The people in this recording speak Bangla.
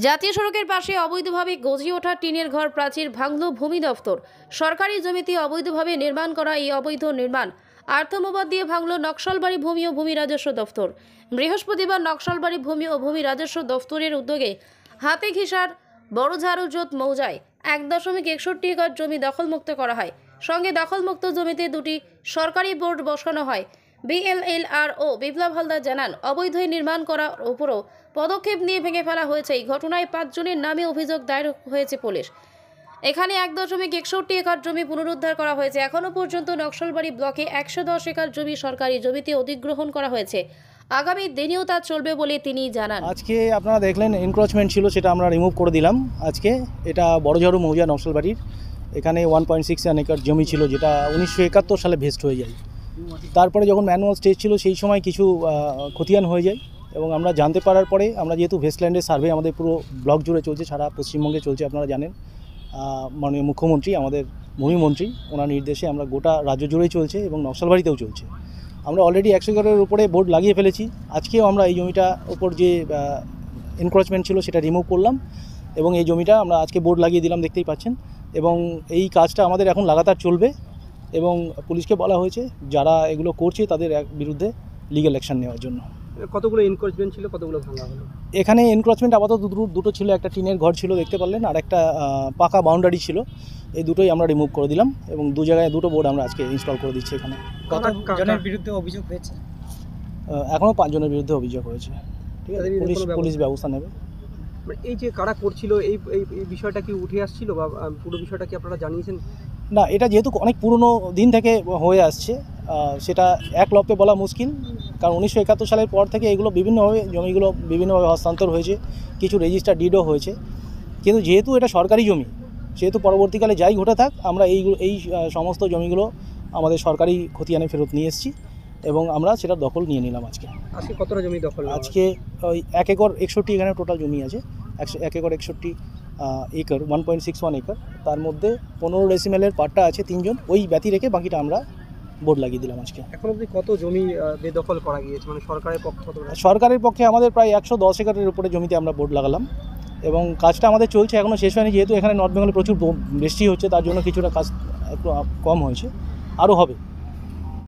জাতীয় সড়কের পাশে অবৈধভাবে গজিয়ে ওঠা টিনের ঘর প্রাচীর ভাঙল ভূমি দফতর। সরকারি জমিতে অবৈধভাবে নির্মাণ করা এই অবৈধ নির্মাণ আর্থমোবাদ দিয়ে ভাঙল নকশালবাড়ি ভূমি ও ভূমি রাজস্ব দফতর। বৃহস্পতিবার নকশালবাড়ি ভূমি ও ভূমি রাজস্ব দফতরের উদ্যোগে হাতিঘিসার বড়ঝাড়ুজোত মৌজায় 1.61 একর জমি দখলমুক্ত করা হয়। সঙ্গে দখলমুক্ত জমিতে দুটি সরকারি বোর্ড বসানো হয়। বিএলএলআরও বিপ্লব হালদার জানান, অবৈধ নির্মাণ করার উপরও পদক্ষেপ নিয়ে ভেঙে ফেলা হয়েছে। এই ঘটনায় 5 জনের নামে অভিযোগ দায়ের হয়েছে পুলিশ। এখানে 1.61 একর জমি পুনরুদ্ধার করা হয়েছে। এখনো পর্যন্ত নকশালবাড়ি ব্লকে 110 একর জমি সরকারি জমিতে অধিগ্রহণ করা হয়েছে। আগামী দিনেও তা চলবে বলে তিনি জানান। আজকে আপনারা দেখলেন এনক্রোচমেন্ট ছিল, সেটা আমরা রিমুভ করে দিলাম। আজকে এটা বড়ঝাড়ু মৌজা নকশালবাড়ির, এখানে 1.61 একর জমি ছিল, যেটা 1971 সালে ভেস্ট হয়ে যায়। তারপরে যখন ম্যানুয়াল স্টেজ ছিল সেই সময় কিছু খতিয়ান হয়ে যায়, এবং আমরা জানতে পারার পরে আমরা যেহেতু ভেস্টল্যান্ডের সার্ভে আমাদের পুরো ব্লক জুড়ে চলছে, সারা পশ্চিমবঙ্গে চলছে, আপনারা জানেন মাননীয় মুখ্যমন্ত্রী, আমাদের ভূমিমন্ত্রী, ওনার নির্দেশে আমরা গোটা রাজ্য জুড়েই চলছে এবং নকশালবাড়িতেও চলছে। আমরা অলরেডি 100 একরের উপরে বোর্ড লাগিয়ে ফেলেছি। আজকেও আমরা এই জমিটা উপর যে এনক্রোচমেন্ট ছিল সেটা রিমুভ করলাম, এবং এই জমিটা আমরা আজকে বোর্ড লাগিয়ে দিলাম, দেখতেই পাচ্ছেন। এবং এই কাজটা আমাদের এখন লাগাতার চলবে, এবং পুলিশকে বলা হয়েছে যারা এগুলো করছে তাদের বিরুদ্ধে লিগ্যাল অ্যাকশন নেওয়ার জন্য। কতগুলো এনক্রোচমেন্ট ছিল, কতগুলো ভাঙা হলো? এখানে এনক্রোচমেন্ট আপাতত দুটো ছিল, একটা টিনের ঘর ছিল দেখতে পারলেন, আর একটা পাকা বাউন্ডারি ছিল। এই দুটোই আমরা রিমুভ করে দিলাম, এবং দু জায়গায় দুটো বোর্ড আমরা আজকে ইনস্টল করে দিচ্ছি এখানে। কতজনের বিরুদ্ধে অভিযোগ হয়েছে? এখনও 5 জনের বিরুদ্ধে অভিযোগ হয়েছে। ঠিক আছে, পুলিশ ব্যবস্থা নেবে। এই যে কারা করছিল এই বিষয়টা কি উঠে আসছিল, বা পুরো বিষয়টা কি আপনারা জানিয়েছেন? না, এটা যেহেতু অনেক পুরনো দিন থেকে হয়ে আসছে, সেটা এক লপে বলা মুশকিল, কারণ 1971 সালের পর থেকে এগুলো বিভিন্নভাবে জমিগুলো বিভিন্নভাবে হস্তান্তর হয়েছে, কিছু রেজিস্টার ডিডও হয়েছে। কিন্তু যেহেতু এটা সরকারি জমি, সেহেতু পরবর্তীকালে যাই ঘটে থাক, আমরা এই সমস্ত জমিগুলো আমাদের সরকারি খতিয়ানে ফেরত নিয়ে এসেছি, এবং আমরা সেটা দখল নিয়ে নিলাম। আজকে কতটা জমি দখল? আজকে ওই 1 একর 61 এখানে টোটাল জমি আছে। 1 একর 61 একর 1.61 একর, তার মধ্যে 15 ডেসিমেলের পাট্টা আছে 3 জন, ওই ব্যতি রেখে বাকিটা আমরা বোর্ড লাগিয়ে দিলাম আজকে। এখন অবধি কত জমি বেদখল করা গিয়েছে, মানে সরকারের পক্ষ? সরকারের পক্ষে আমাদের প্রায় 110 একরের উপরে জমিতে আমরা বোর্ড লাগালাম, এবং কাজটা আমাদের চলছে, এখনও শেষ হয়নি। যেহেতু এখানে নর্থ বেঙ্গলে প্রচুর বৃষ্টি হচ্ছে, তার জন্য কিছুটা কাজ একটু কম হয়েছে, আরও হবে।